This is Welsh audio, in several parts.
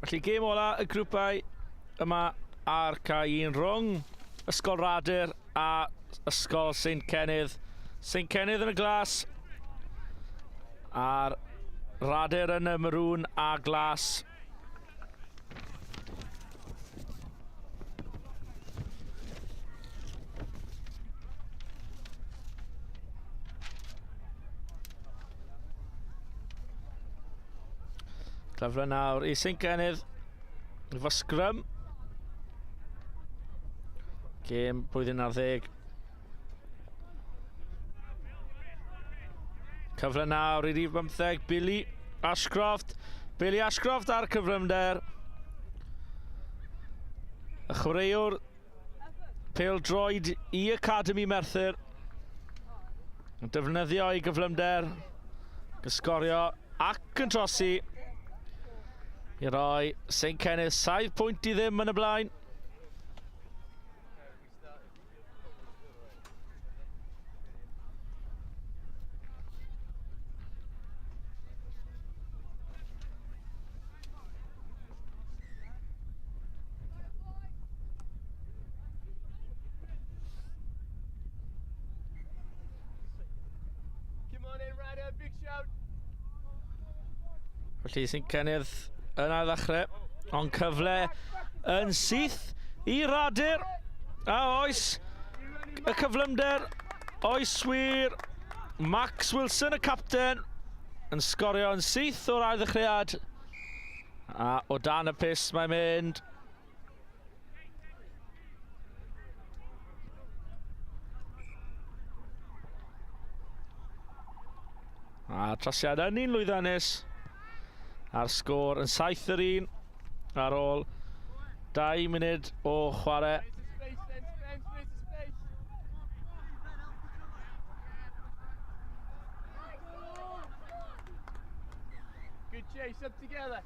Felly gêm ola y grwpau yma ar cael un rhwng Ysgol Radyr a Ysgol St Cenydd. St Cenydd yn y glas a'r Radyr yn y marŵn a glas. Cyfle nawr i St Cenydd efo sgrym. Gêm blwyddyn 10. Cyfle nawr i rif 15, Billy Ashcroft. Billy Ashcroft ar cyflymder. Y chwaraewr pêl-droed i Academi Merthyr. Yn defnyddio ei gyflymder. Gysgorio ac yn trosi. I roi St Cenydd 7 pwynt i ddim yn y blaen. Come on in, Radyr, big shout. Felly St Cenydd yn ail ddechrau, ond cyfle yn syth i Radyr. A oes y cyflymder, oes wir. Max Wilson, y capten, yn sgorio yn syth o'r ail ddechreuad. A o dan y pus mae'n mynd. A trosiad yn un lwyddannus. A'r sgôr yn 7-1 ar ôl 2 munud o chwarae. Good chase up together.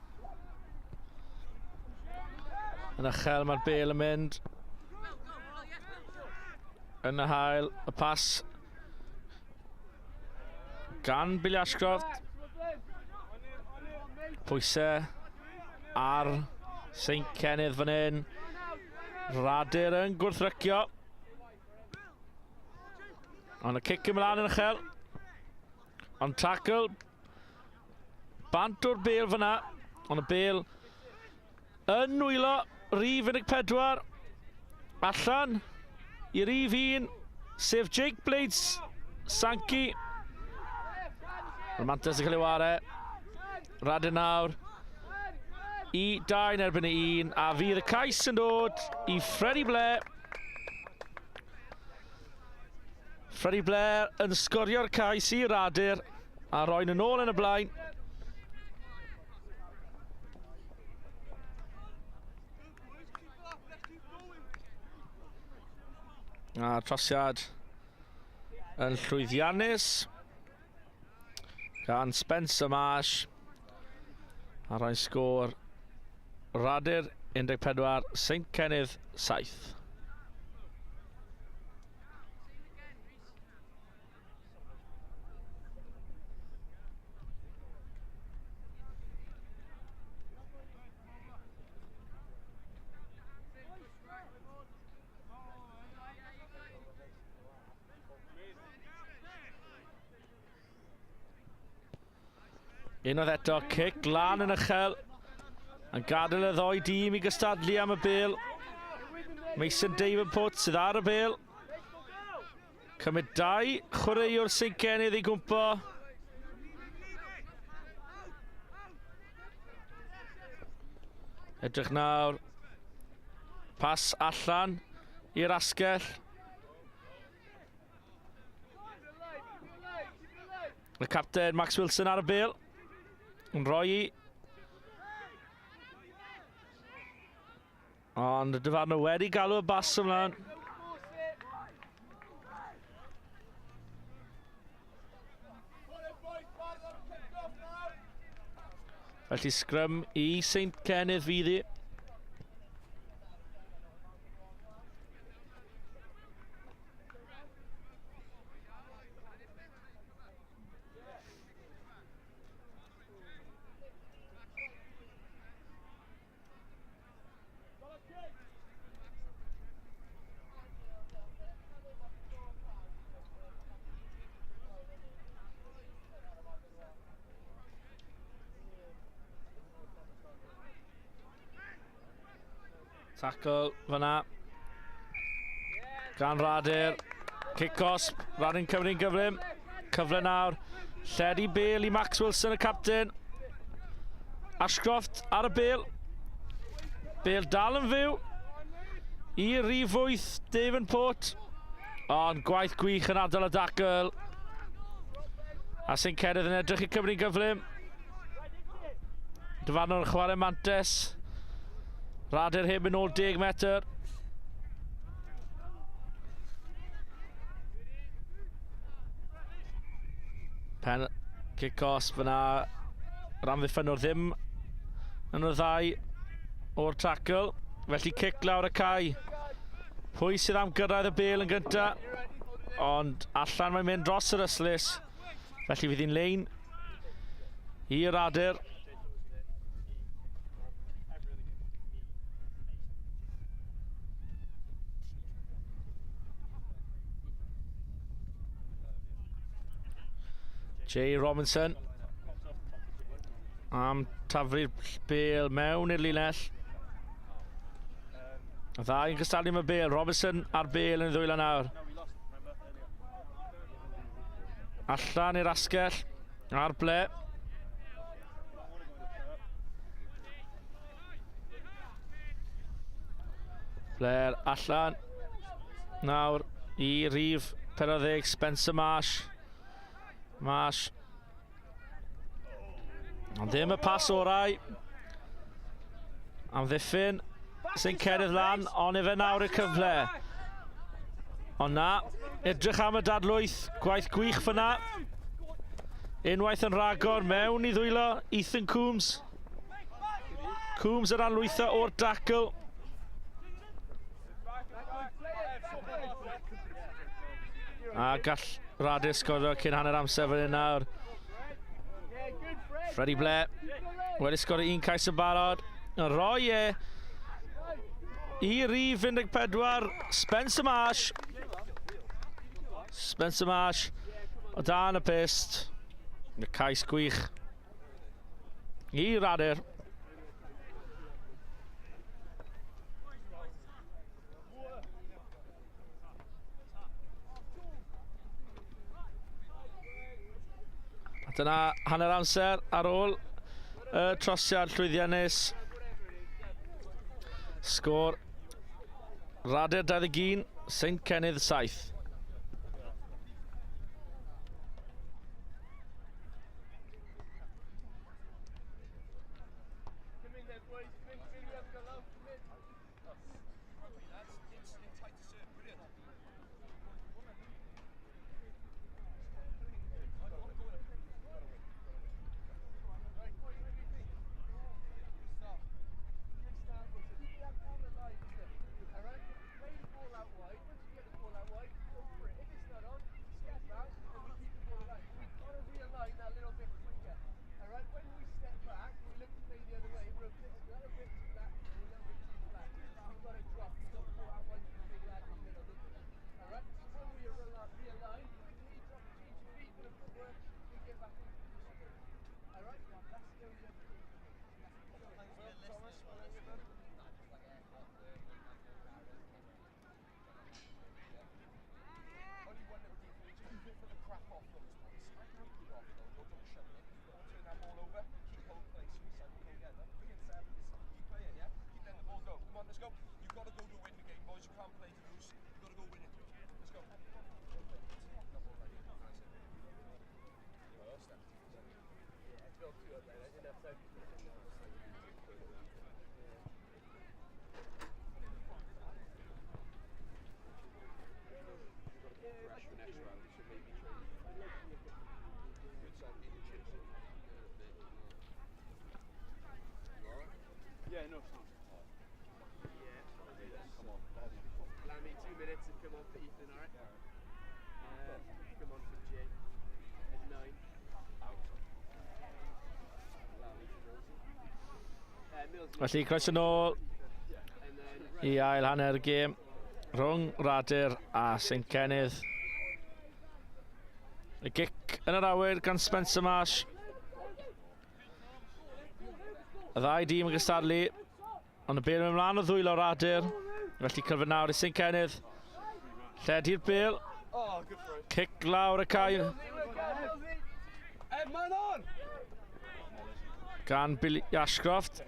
Yn uchel mae'r bêl yn mynd. Yn y hael y pas gan Billy Ashcroft. Pwysau ar St Cenydd fan hyn. Radyr yn gwrthrycio. Ond y cic ymlaen yn uchel. Ond tackle bant o'r bêl fyna. Ond y bêl yn nwylo. Rif 14 allan i rif 1 sef Jake Blades Sankey. Romantes yn cael ei ware. Radyr nawr i 2 yn erbyn y 1 a fydd y cais yn dod i Freddie Blair. Freddie Blair yn sgorio'r cais i Radyr a roi'n yn ôl yn y blaen. A trosiad yn llwyddiannus gan Spencer Marsh. A rhoi'n sgôr Radyr 14, St Cenydd 7. Unwaith eto, cic lan yn uchel. Yn gadael y ddoi dîm i gystadlu am y bêl. Mason Davenport sydd ar y bêl. Cymryd 2 chwaraewr St Cenydd i gwmpo. Edrych nawr. Pas allan i'r asgell. Y capten Max Wilson ar y bêl. Yn rhoi i. Ond y dyfarnwr wedi galw y bas ymlaen. Felly sgrym i St Cenydd fydd i. Tackle fyna. Gan Radyr. Kick-osp. Radyr cymryd gyflym. Cyfle nawr. Lledu Bale I Max Wilson y captain. Ashcroft ar y Bale. Bale dal yn fyw. I rif 8 Davenport. Ond gwaith gwych yn ardal y dacl. A Cenydd yn edrych I cymryd gyflym. Dyfarnwr yn chwarae mantes. Radyr heb yn ôl 10 metr. Pen kick-osp fyna. Ramddiffynwr ddim yn y ddau o'r tackle. Felly kick lawr y cae. Pwy sydd am gyrraedd y Bale yn gynta. Ond allan mae'n mynd dros yr yslys. Felly fydd hi'n lein I Radyr. Jay Robinson am taflu'r Bale mewn i'r linell. Y ddau yn cystadlu am y Bale. Robinson a'r Bale yn ddwylo nawr. Allan i'r asgell a'r ble. Blair allan nawr I rif 40 Spencer Marsh. Marsh. Ond ddim y pas orau. Am ddiffyn. Cenydd lan, ond efe nawr y cyfle. Ond na, edrych am y dadlwyth. Gwaith gwych fyna. Unwaith yn rhagor mewn I ddwylo Ethan Coombs. Coombs yr anlwytho o'r dacl. A gall Radyr sgorio cyn hanner amser fan hyn nawr. Freddie Blair wedi sgorio un cais yn barod. Yn rhoi I rif 14 Spencer Marsh. Spencer Marsh o dan y pist. Y cais gwych I Radyr. Dyna hanner amser ar ôl y trosiad llwyddiannus. Sgôr Radyr 21, Cenydd 7. Yeah, no, it's not. Yeah, come on. Allow me 2 minutes and come on for Ethan, alright? Come on for Jay at 9. Felly croes yn ôl I ail hanner gêm rhwng Radyr a Cenydd. Y gic yn yr awyr gan Spencer Marsh. Y ddau dîm yn gystadlu. Ond y bêl yn ymlaen o ddwylo Radyr. Felly cyfle nawr i St Cenydd. Lledu'r bêl. Cic lawr y cae. Gan Billy Ashcroft.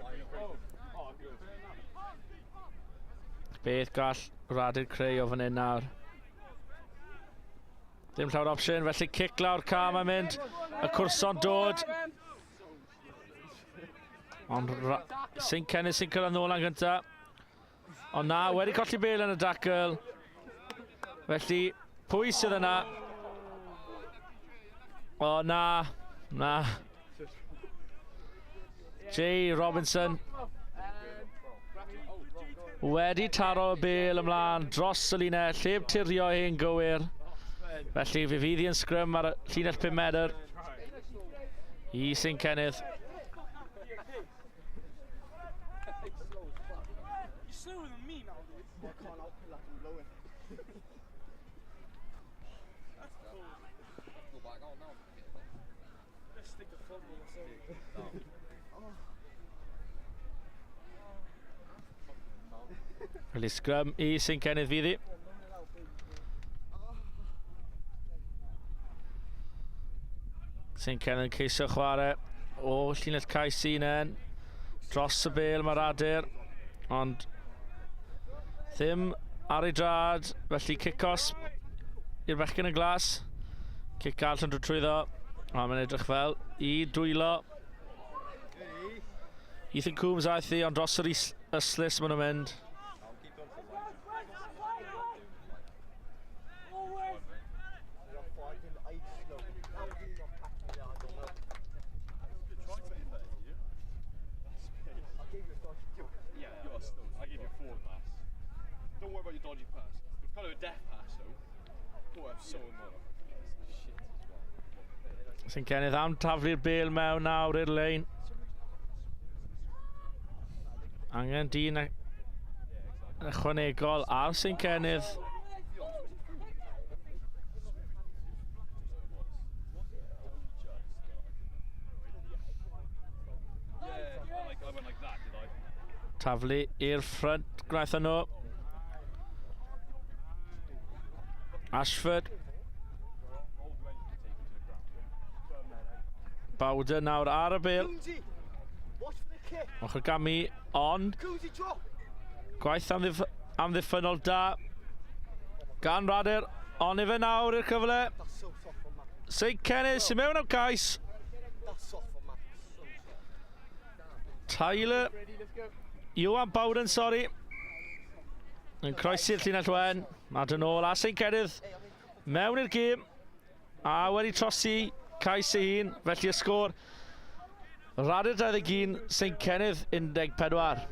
Beth gall Radyr creu o fan hyn nawr. Dim llawer opsiwn, felly cic lawr ca mae'n mynd. Y cwrso'n dod. Ond St Cenydd sy'n cyrraedd nôl yn gyntaf. Ond na, wedi colli bêl yn y dacl. Felly, pwy sydd yna? O na, na. Jay Robinson. Wedi taro y bêl ymlaen dros y linell, heb tirio ein gywir. Felly fe fydd hi'n sgrym ar y llinell 5 medr i St Cenydd. Felly sgrym i St Cenydd fydd hi. St Cenydd yn ceisio chwarae o llinell cais un dros y bêl mae Radyr, ond ddim ar ei drad, felly cic-os i'r bechgyn yn glas. Cic gall yn dod trwyddo, a mae'n edrych fel i dwylo. Ethan Coombs aeth hi, ond dros yr yslys maen nhw'n mynd. St Cenydd am taflu'r bêl mewn nawr i'r lein. Angen dyn ychwanegol ar St Cenydd. Taflu i'r ffrant gwnaeth nhw. Ashford. Bawder nawr ar y bêl. Ochr Gami, ond gwaith amddiffynol da gan Radyr, ond i fe nawr i'r cyfle. St Cenydd sy'n mewn am cais. Tyler Iwan Bowden, sori, yn croesi'r llinell wen. A dyn ôl a St Cenydd mewn i'r gêm, a wedi trosi cais ei hun, felly y sgôr Radyr 21, St Cenydd 14.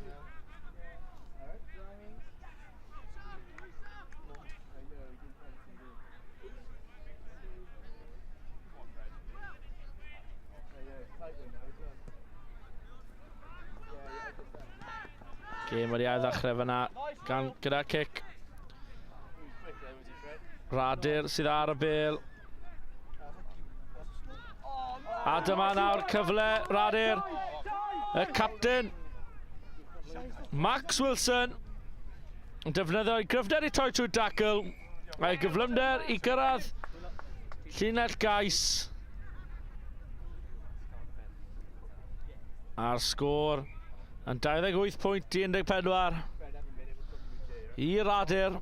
Gêm wedi ail ddechrau fyna gyda cic. Radyr sydd ar y bêl. A dyma nawr cyfle Radyr, y capten Max Wilson yn defnyddio ei gryfder i troi trwy dacl a'i gyflymder i gyrraedd llinell gais. A'r sgôr yn 28 pwynt i 14 i Radyr.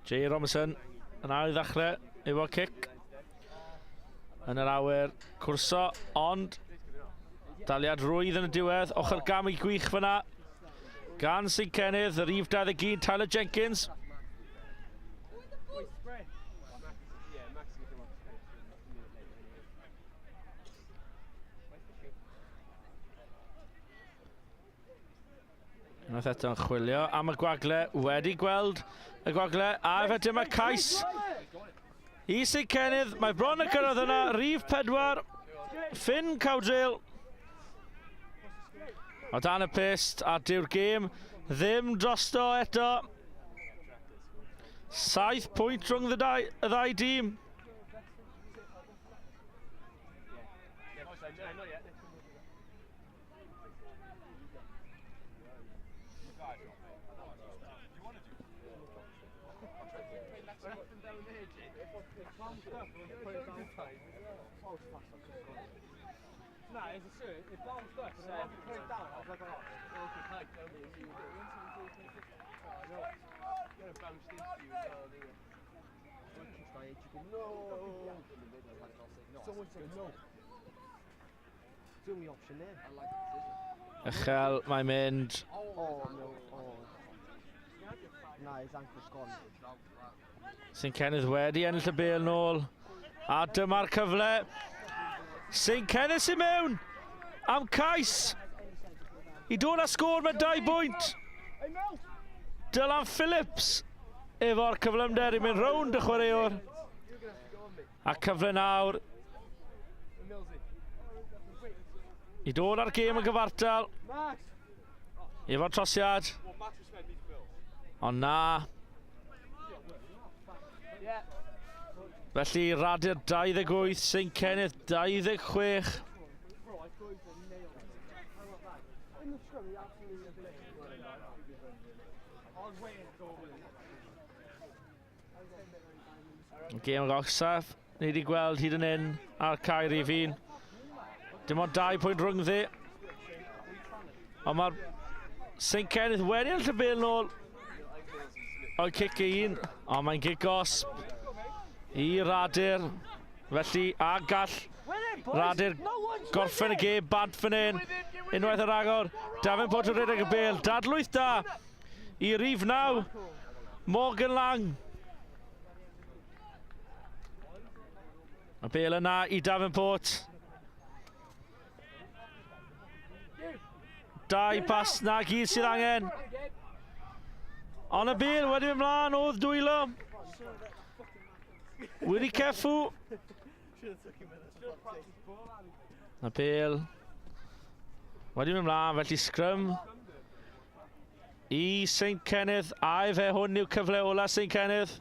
Jay Robinson yn ail ddechrau efo cic yn yr awyr cwrso, ond daliad rwydd yn y diwedd. Ochr Gami gwych fyna gan St Cenydd, y rif 21 Tyler Jenkins. Unwaith eto yn chwilio am y gwagle, wedi gweld y gwagle, a efe dyma cais i St Cenydd. Mae bron y cyrraedd yna, rif 4, Finn Cawdril. O dan y pist, a dyw'r gêm ddim drosto eto. 7 pwynt rhwng y ddau dîm. No, it's a shirt. It bounced up and then it came down. I was like, oh, okay, height, don't be. So you get gonna bounce into you as well, do you? No! Someone said no. It's the only option there. I like the decision. Uchel, mae'n mynd. Oh, no. Oh. No, his ankle's gone. St Cenydd wedi ennill y bêl nôl. A dyma'r cyfle. St Cenydd sy'n mewn am cais i dod â sgôr mewn 2 bwynt. Dylan Phillips efo'r cyflymder i mynd rownd y chwaraewr. A cyfle nawr i dod â'r gêm yn gyfartal efo'r trosiad. Ond na. Felly Radyr 28, St Cenydd 26. Gêm gorsaf, ni wedi gweld hyd yn hyn ar cair i fi'n. Dim ond 2 pwynt rhwngddi. Ond mae'r St Cenydd wedi ennill y bêl nôl. O'i cic un, ond mae'n gic gosb i Radyr. Felly a gall Radyr gorffen y gêm bant fan hyn. Unwaith yr agor, Davenport yn rhedeg y bêl. Dadlwyth da i rif 9, Morgan Lang. Y bêl yna i Davenport. 2 pas na gyd sydd angen. Ond y bêl wedi mynd mlaen oedd dwylo. Wedi ceffw. Y bêl wedi mynd mlaen, felly sgrym i St Cenydd. A fe hwn yw cyfle ola St Cenydd.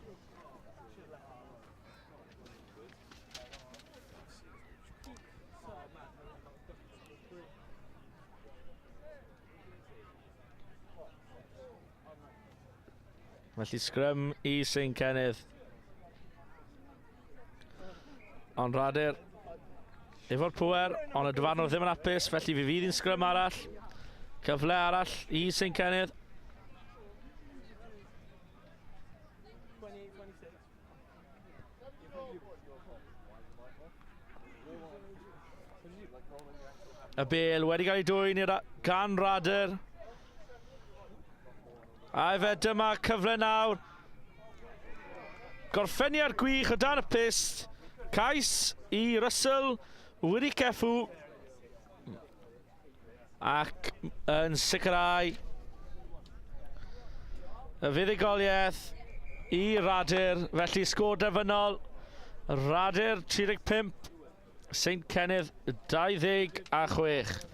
Felly sgrym i St Cenydd. Ond Radyr efo'r pŵer, ond y dyfarnwr ddim yn apus, felly fi fydd i'n sgrym arall. Cyfle arall i St Cenydd. Y bêl wedi cael ei dwyn gan Radyr. A fe dyma cyfle nawr. Gorffeniad gwych o dan y pist. Cais i Russell wedi ceffw. Ac yn sicrhau y fuddugoliaeth i Radyr. Felly sgôr derfynol. Radyr 35, St Cenydd 26.